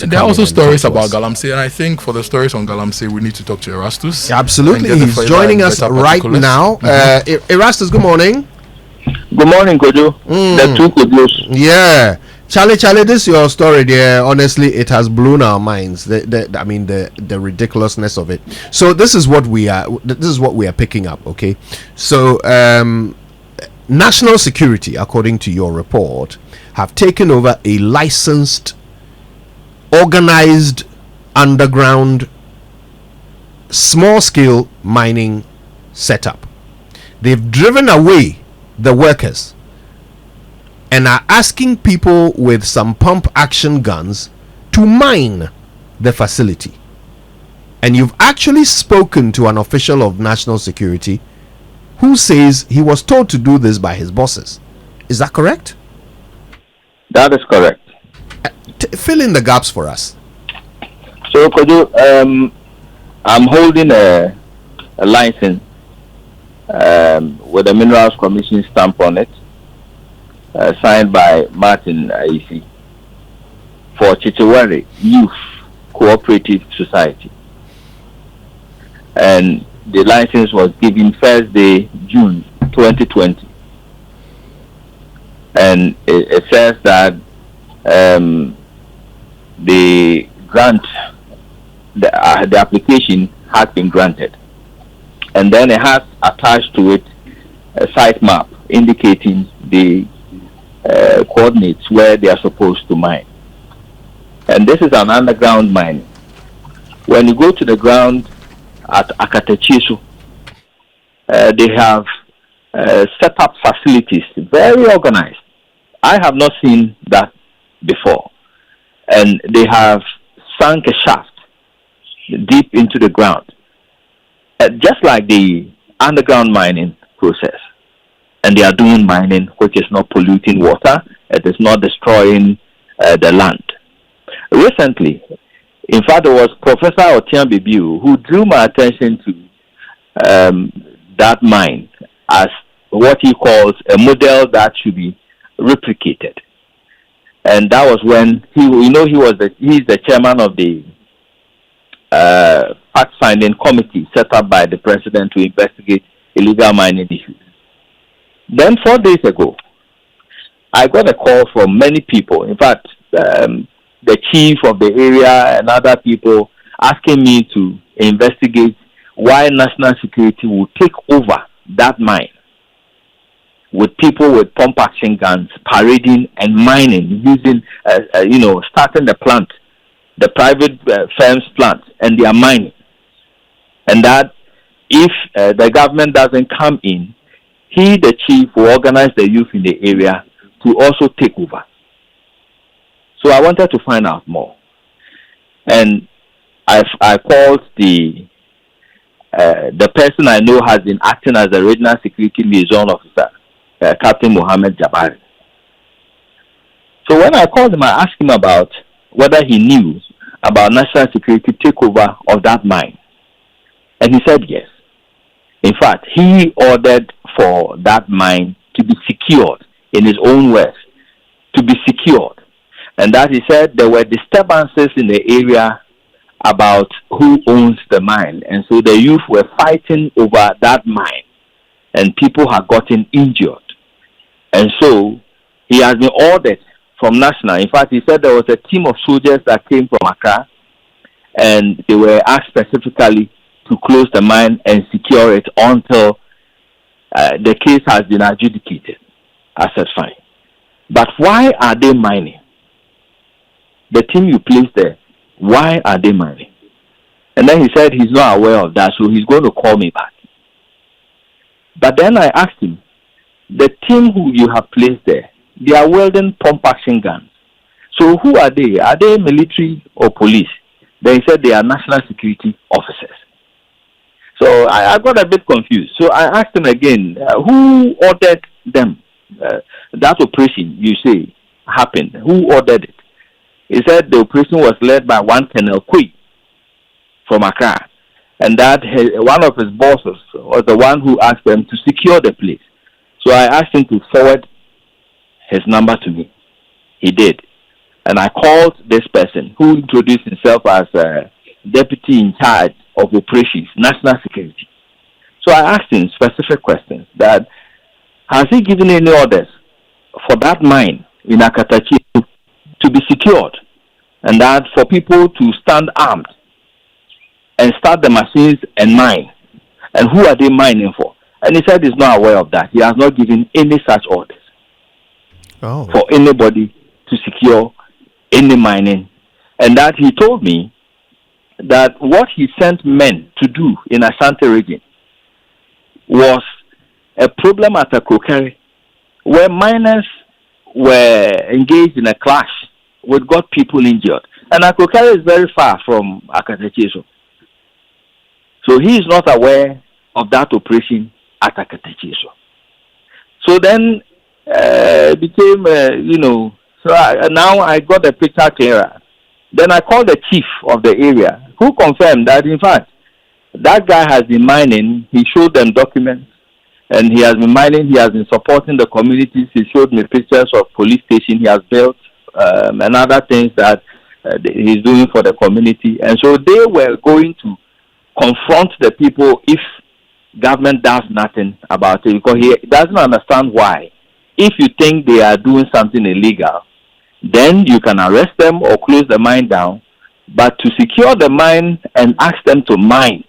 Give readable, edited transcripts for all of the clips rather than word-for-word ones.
There are also stories about Galamsey, and I think for the stories on Galamsey, we need to talk to Erastus. Absolutely, he's joining us right now. Erastus, good morning. Good morning, Kojo. The two Kojos. Yeah, Charlie, this is your story there. Honestly, it has blown our minds. The ridiculousness of it. So this is what we are picking up. Okay, so national security, according to your report, have taken over a licensed, organized, underground, small-scale mining setup. They've driven away the workers and are asking people with some pump action guns to mine the facility. And you've actually spoken to an official of national security who says he was told to do this by his bosses. Is that correct? That is correct. Fill in the gaps for us. So, Kojo, I'm holding a license with a Minerals Commission stamp on it, signed by Martin Aisi, for Chichewere Youth Cooperative Society. And the license was given Thursday, June 2020. And it says that the grant, the application has been granted, and then it has attached to it a site map indicating the coordinates where they are supposed to mine. And this is an underground mine. When you go to the ground at Akatechisu, they have set up facilities, very organized. I have not seen that before. And they have sunk a shaft deep into the ground, just like the underground mining process. And they are doing mining which is not polluting water, it is not destroying the land. Recently, in fact, it was Professor Otian Bibiu who drew my attention to that mine as what he calls a model that should be replicated. And that was when he's the chairman of the fact-finding committee set up by the president to investigate illegal mining issues. Then 4 days ago, I got a call from many people. In fact, the chief of the area and other people asking me to investigate why national security would take over that mine, with people with pump action guns parading and mining, using, starting the plant, the private firms plant, and they are mining. And that if the government doesn't come in, he, the chief, will organize the youth in the area to also take over. So I wanted to find out more. And I called the person I know has been acting as a regional security liaison officer, Captain Mohammed Jabari. So when I called him, I asked him about whether he knew about national security takeover of that mine. And he said yes. In fact, he ordered for that mine to be secured, in his own words, to be secured. And that he said there were disturbances in the area about who owns the mine. And so the youth were fighting over that mine, and people had gotten injured. And so he has been ordered from national. In fact, he said there was a team of soldiers that came from Accra, and they were asked specifically to close the mine and secure it until the case has been adjudicated. I said, fine. But why are they mining? The team you placed there, why are they mining? And then he said he's not aware of that, so he's going to call me back. But then I asked him, the team who you have placed there, they are wielding pump action guns. So who are they? Are they military or police? Then he said they are national security officers. So I got a bit confused. So I asked him again, who ordered them? That operation, you say, happened. Who ordered it? He said the operation was led by one Colonel Kui from Accra. And that one of his bosses was the one who asked them to secure the place. So I asked him to forward his number to me. He did. And I called this person who introduced himself as deputy in charge of operations, national security. So I asked him specific questions that has he given any orders for that mine in Akatachi to be secured, and that for people to stand armed and start the machines and mine, and who are they mining for? And he said he's not aware of that. He has not given any such orders for anybody to secure any mining. And that he told me that what he sent men to do in Asante region was a problem at Akokere, where miners were engaged in a clash which got people injured. And Akokere is very far from Akatecheso. So he is not aware of that operation at Akatecheso. So then it became, now I got the picture clearer. Then I called the chief of the area, who confirmed that, in fact, that guy has been mining. He showed them documents, and he has been mining. He has been supporting the communities. He showed me pictures of police station he has built and other things that he's doing for the community. And so they were going to confront the people if government does nothing about it, because he doesn't understand why. If you think they are doing something illegal, then you can arrest them or close the mine down. But to secure the mine and ask them to mine,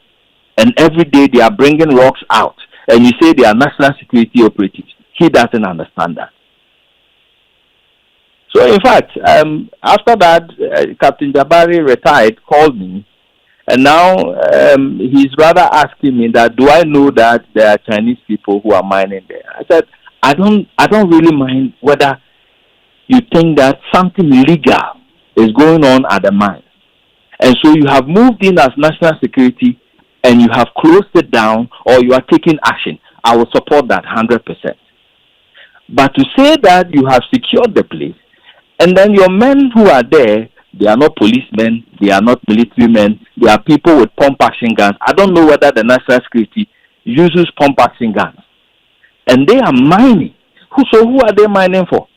and every day they are bringing rocks out, and you say they are national security operatives, he doesn't understand that. So in fact, after that, Captain Jabari retired, called me, and now he's rather asking me that, do I know that there are Chinese people who are mining there? I said, I don't really mind whether you think that something illegal is going on at the mine. And so you have moved in as national security and you have closed it down, or you are taking action. I will support that 100%. But to say that you have secured the place, and then your men who are there, they are not policemen, they are not military men, they are people with pump action guns. I don't know whether the national security uses pump action guns. And they are mining. So who are they mining for?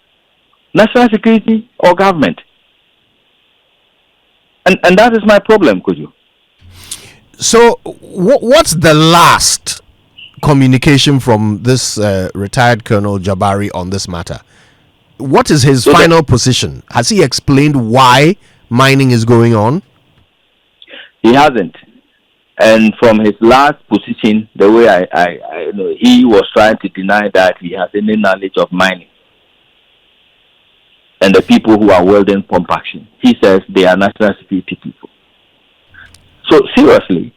National security or government? And that is my problem, could you? So what's the last communication from this retired Colonel Jabari on this matter? What is his final position? Has he explained why mining is going on? He hasn't. And from his last position, the way I know, he was trying to deny that he has any knowledge of mining and the people who are wielding pump action. He says they are national security people. So seriously,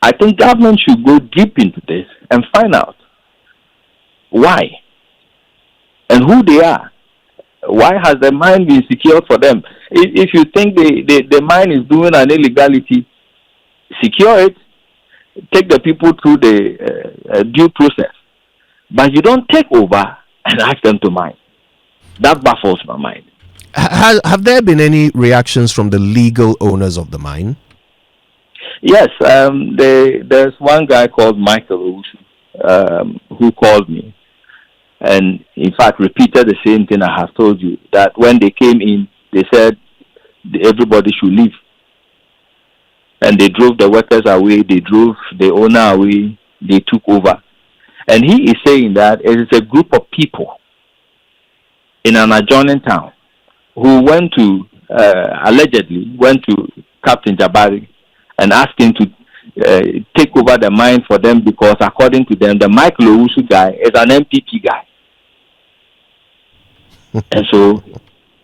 I think government should go deep into this and find out why and who they are. Why has the mine been secured for them? If you think the mine is doing an illegality, secure it, take the people through the due process. But you don't take over and ask them to mine. That baffles my mind. Have there been any reactions from the legal owners of the mine? Yes, there's one guy called Michael who called me, and in fact repeated the same thing I have told you, that when they came in, they said everybody should leave. And they drove the workers away, they drove the owner away, they took over. And he is saying that it is a group of people in an adjoining town who went to, allegedly, went to Captain Jabari and asked him to take over the mine for them, because according to them, the Mike Lowusu guy is an MPP guy. And so,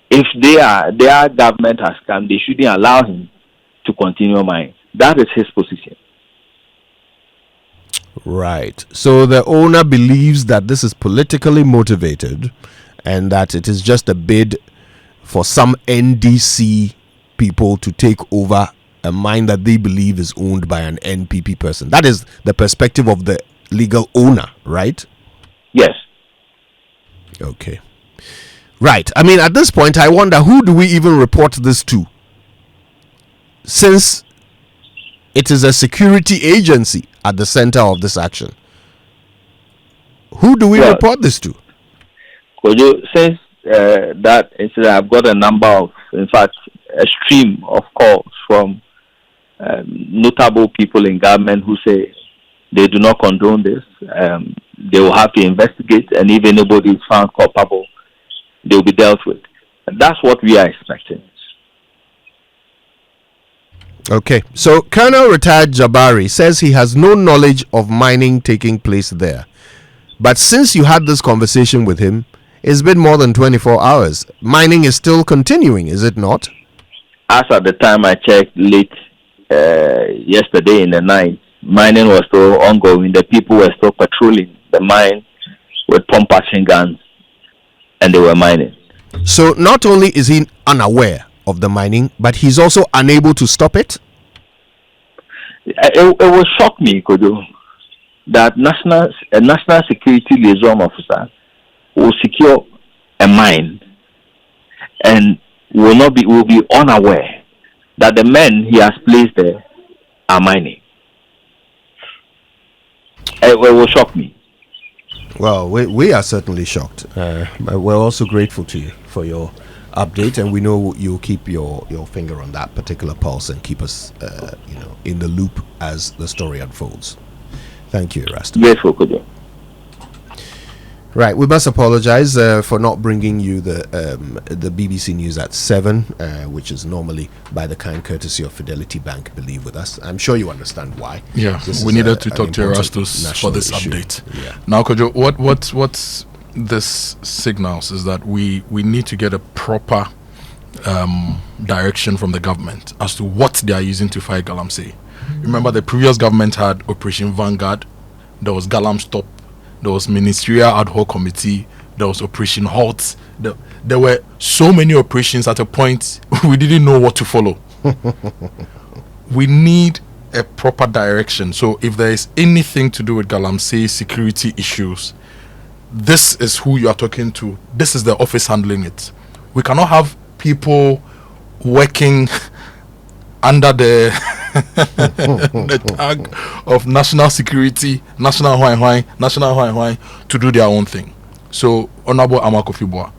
if their government has come, they shouldn't allow him to continue mining. That is his position. Right. So the owner believes that this is politically motivated and that it is just a bid for some NDC people to take over a mine that they believe is owned by an NPP person. That is the perspective of the legal owner, right? Yes. Okay. Right. I mean, at this point, I wonder, who do we even report this to? Since it is a security agency at the center of this action, who do we report this to? Since that incident, I've got a number of, in fact, a stream of calls from notable people in government who say they do not condone this. They will have to investigate, and if anybody is found culpable, they will be dealt with. And that's what we are expecting. Okay, so Colonel Retired Jabari says he has no knowledge of mining taking place there. But since you had this conversation with him, it's been more than 24 hours. Mining is still continuing, is it not? As at the time I checked late yesterday in the night, mining was still ongoing. The people were still patrolling the mine with pump action guns, and they were mining. So not only is he unaware of the mining, but he's also unable to stop it? It will shock me, Kojo, that a national security liaison officer will secure a mine and will be unaware that the men he has placed there are mining. It will shock me. Well, we are certainly shocked. We're also grateful to you for your update, and we know you'll keep your finger on that particular pulse and keep us in the loop as the story unfolds. Thank you, Erastus. Grateful, Kojo. Right, we must apologize for not bringing you the BBC News at 7, which is normally by the kind courtesy of Fidelity Bank, believe with us. I'm sure you understand why. Yeah, we needed to talk to Erastus for this issue. Update. Yeah. Now, Kojo, what this signals is that we need to get a proper direction from the government as to what they are using to fight Galamsey. Remember, the previous government had Operation Vanguard, there was Galam Stop, there was Ministerial Ad Hoc Committee, there was Operation Halt. There were so many operations at a point we didn't know what to follow. We need a proper direction. So if there is anything to do with Galamsey security issues, this is who you are talking to. This is the office handling it. We cannot have people working under the the tag of national security, national to do their own thing. So, Honorable Amakofibwa,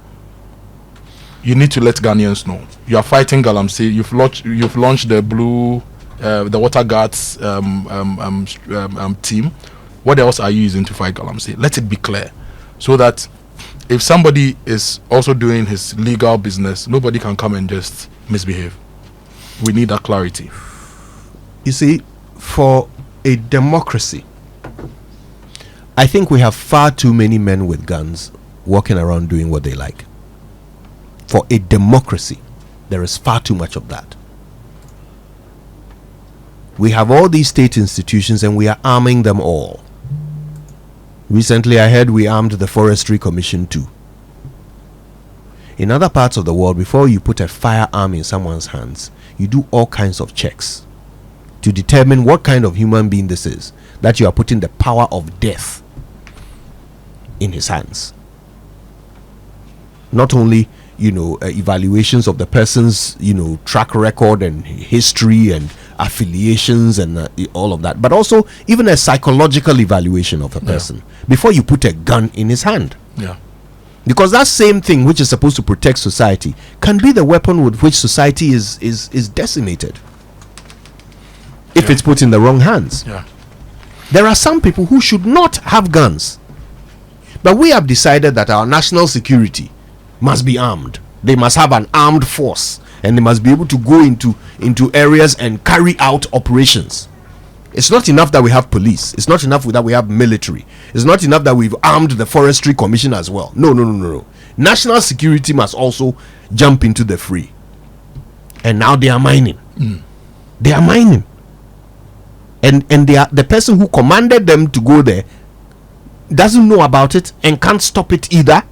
you need to let Ghanaians know you are fighting Galamsey. You've launched the the water guards team. What else are you using to fight Galamsey? Let it be clear, so that if somebody is also doing his legal business, nobody can come and just misbehave. We need that clarity. You see, for a democracy, I think we have far too many men with guns walking around doing what they like. For a democracy, there is far too much of that. We have all these state institutions and we are arming them all. Recently, I heard we armed the Forestry Commission too. In other parts of the world, before you put a firearm in someone's hands, you do all kinds of checks to determine what kind of human being this is, that you are putting the power of death in his hands. Not only, evaluations of the person's, track record and history and affiliations and all of that, but also even a psychological evaluation of a person before you put a gun in his hand. Yeah. Because that same thing which is supposed to protect society can be the weapon with which society is decimated if it's put in the wrong hands. Yeah. There are some people who should not have guns, but we have decided that our national security must be armed. They must have an armed force, and they must be able to go into areas and carry out operations. It's not enough that we have police. It's not enough that we have military. It's not enough that we've armed the Forestry Commission as well. No. National security must also jump into the fray. And now they are mining. They are mining. And the person who commanded them to go there doesn't know about it and can't stop it either.